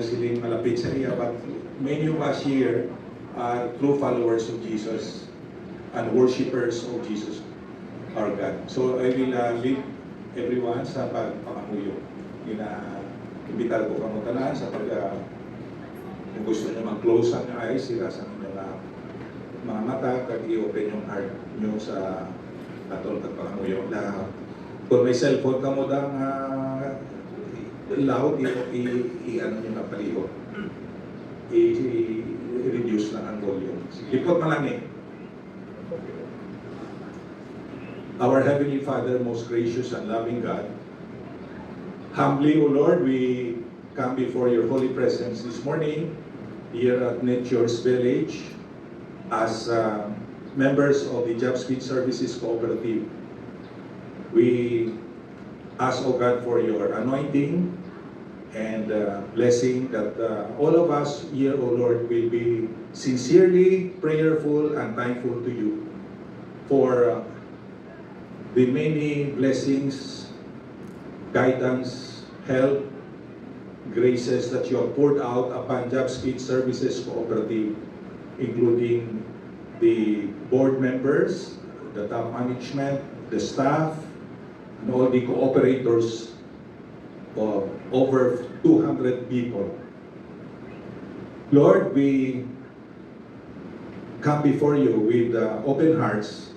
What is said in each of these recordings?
siling malapit sa iya, but many of us here are true followers of Jesus and worshippers of Jesus, our God. So I will lead everyone sa pagpakamuyo. Imbita ko kamo tanan sa kung gusto niyo mag-close ang eyes, sila sa inyong mga mata, kag i-open yung heart niyo sa atol pagpakamuyo. Kung may cellphone ka mo dang loud, i-ano nyo na paliho. I-reduce lang ang volume. Lipot na lang eh. Our Heavenly Father, most gracious and loving God, humbly, O Lord, we come before your holy presence this morning here at Nature's Village as members of the Job Speed Services Cooperative. We ask, O God, for your anointing and blessing that all of us here, O Lord, will be sincerely prayerful and thankful to you for the many blessings, guidance, help, graces that you have poured out upon Job Speed Services Cooperative, including the board members, the top management, the staff, and all the cooperators of over 200 people. Lord, we come before you with open hearts.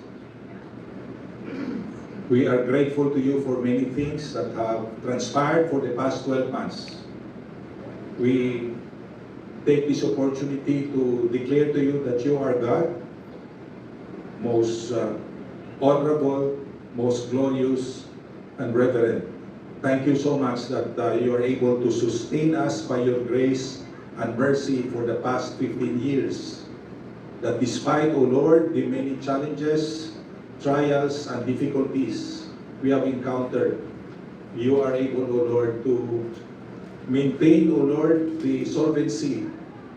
We are grateful to you for many things that have transpired for the past 12 months. We take this opportunity to declare to you that you are God, most honorable, most glorious, and reverend. Thank you so much that you are able to sustain us by your grace and mercy for the past 15 years. That despite, O Lord, the many challenges, trials, and difficulties we have encountered, you are able, O Lord, to maintain, O Lord, the solvency,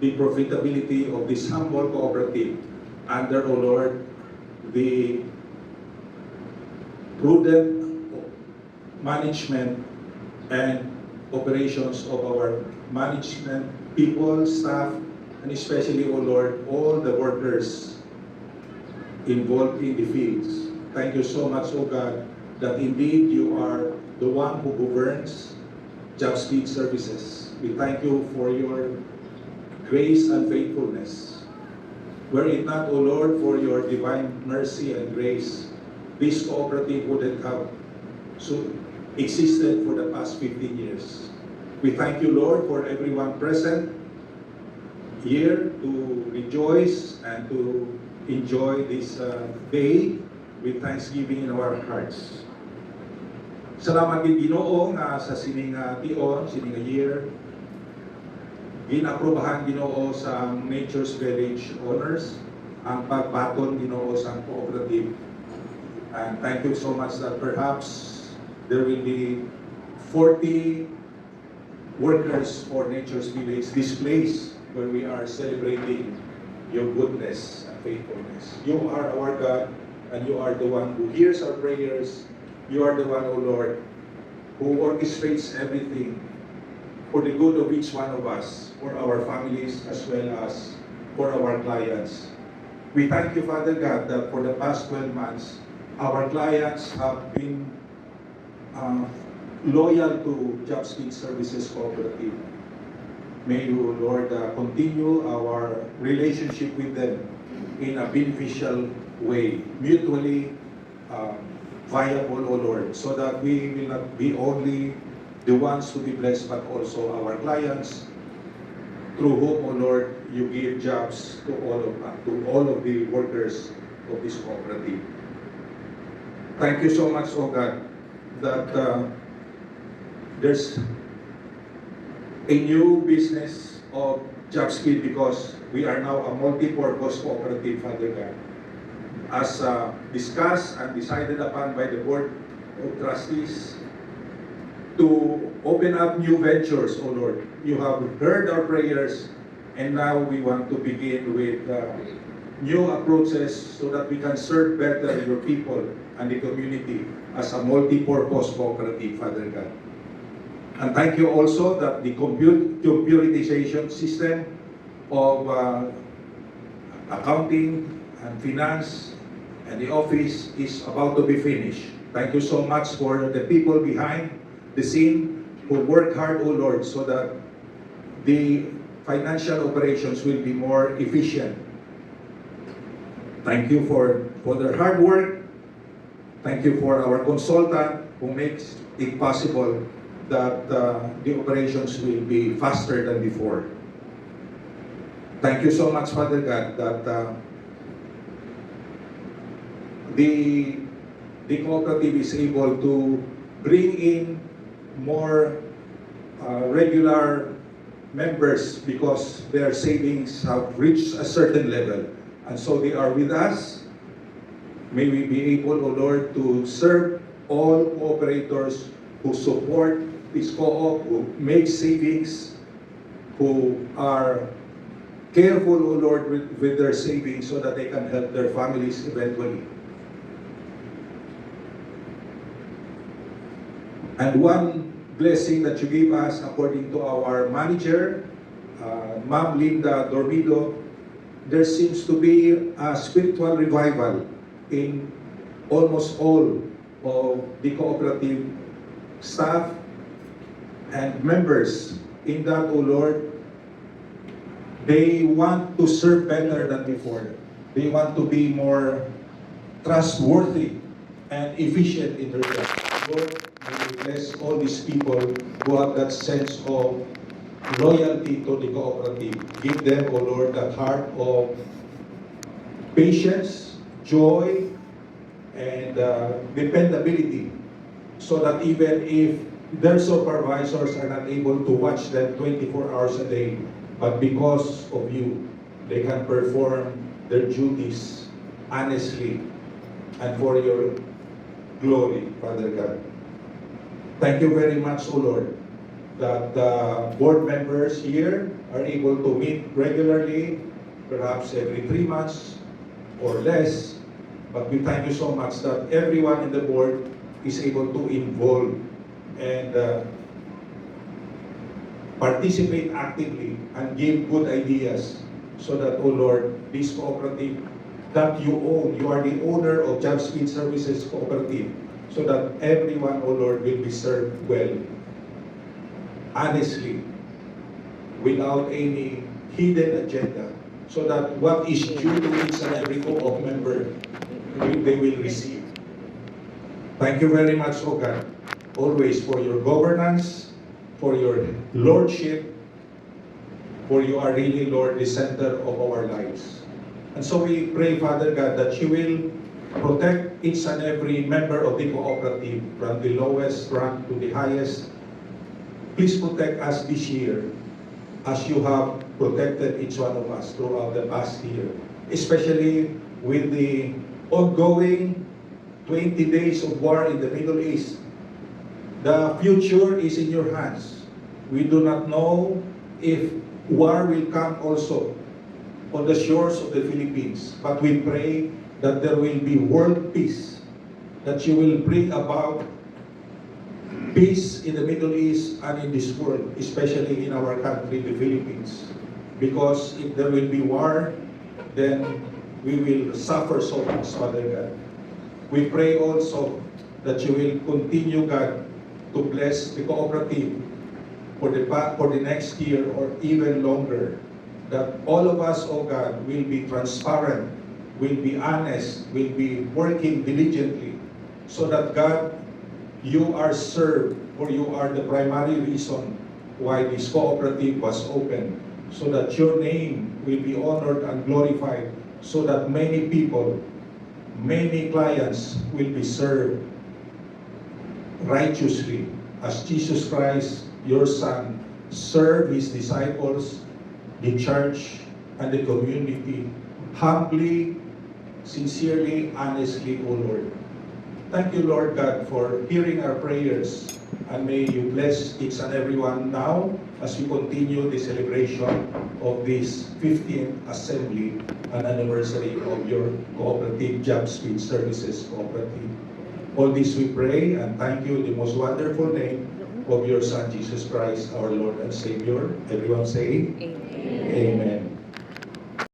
the profitability of this humble cooperative under, O Lord, the prudent management and operations of our management people, staff, and especially, O Lord, all the workers involved in the fields. Thank you so much, O God, that indeed you are the one who governs Job Speed Services. We thank you for your grace and faithfulness. Were it not, O Lord, for your divine mercy and grace, this cooperative wouldn't have existed for the past 15 years. We thank you, Lord, for everyone present here to rejoice and to enjoy this day with thanksgiving in our hearts. Salamat din Ginoo nga sa sining tion, sining year, ginaprobahan Ginoo sa Nature's Village owners ang pagbaton Ginoo sa cooperative. And thank you so much that perhaps there will be 40 workers for Nature's Village, this place where we are celebrating your goodness and faithfulness. You are our God, and you are the one who hears our prayers. You are the one, O Lord, who orchestrates everything for the good of each one of us, for our families as well as for our clients. We thank you, Father God, that for the past 12 months, our clients have been loyal to Job Speed Services Cooperative. May you, Lord, continue our relationship with them in a beneficial way, mutually viable, O Lord, so that we will not be only the ones to be blessed, but also our clients, through whom, O Lord, you give jobs to all of the workers of this cooperative. Thank you so much, O God, that there's a new business of Job Speed because we are now a multi-purpose cooperative, Father God. As discussed and decided upon by the Board of Trustees, to open up new ventures, O Lord. You have heard our prayers, and now we want to begin with new approaches so that we can serve better your people and the community as a multi-purpose cooperative, Father God. And thank you also that the computerization system of accounting and finance and the office is about to be finished. Thank you so much for the people behind the scene who work hard, O Lord, so that the financial operations will be more efficient. Thank you for their hard work. Thank you for our consultant who makes it possible that the operations will be faster than before. Thank you so much, Father God, that the cooperative is able to bring in more regular members because their savings have reached a certain level. And so they are with us. May we be able, O Lord, to serve all operators who support this co-op, who make savings, who are careful, O Lord, with their savings so that they can help their families eventually. And one blessing that you gave us, according to our manager, Ma'am Linda Dormido, there seems to be a spiritual revival in almost all of the cooperative staff and members. In that, O Lord, they want to serve better than before. They want to be more trustworthy and efficient in their job. Lord, may you bless all these people who have that sense of loyalty to the cooperative. Give them, O Lord, that heart of patience, joy, and dependability, so that even if their supervisors are not able to watch them 24 hours a day, but because of you, they can perform their duties honestly and for your glory, Father God. Thank you very much, O Lord, that the board members here are able to meet regularly, perhaps every 3 months or less. But we thank you so much that everyone in the board is able to involve and participate actively and give good ideas so that, oh Lord, this cooperative that you own, you are the owner of Job Speed Services Cooperative, so that everyone, oh Lord, will be served well, honestly, without any hidden agenda, so that what is due to each and every co-op member, they will receive. Thank you very much, O God, always for your governance, for your lordship, for you are really, Lord, the center of our lives. And so we pray, Father God, that you will protect each and every member of the cooperative, from the lowest rank to the highest. Please protect us this year as you have protected each one of us throughout the past year, especially with the ongoing 20 days of war in the Middle East. The future is in your hands. We do not know if war will come also on the shores of the Philippines, but we pray that there will be world peace, that you will bring about peace in the Middle East and in this world, especially in our country, the Philippines. Because if there will be war, then we will suffer so much, Father God. We pray also that you will continue, God, to bless the cooperative for the next year or even longer. That all of us, oh God, will be transparent, will be honest, will be working diligently, so that, God, you are served, or you are the primary reason why this cooperative was opened, so that your name will be honored and glorified, so that many people, many clients will be served righteously as Jesus Christ, your Son, served his disciples, the church, and the community, humbly, sincerely, honestly, O Lord. Thank you, Lord God, for hearing our prayers, and may you bless each and everyone now as we continue the celebration of this 15th Assembly and anniversary of your cooperative Job Speed Services Cooperative. All this we pray and thank you in the most wonderful name of your Son, Jesus Christ, our Lord and Savior. Everyone say, Amen. Amen.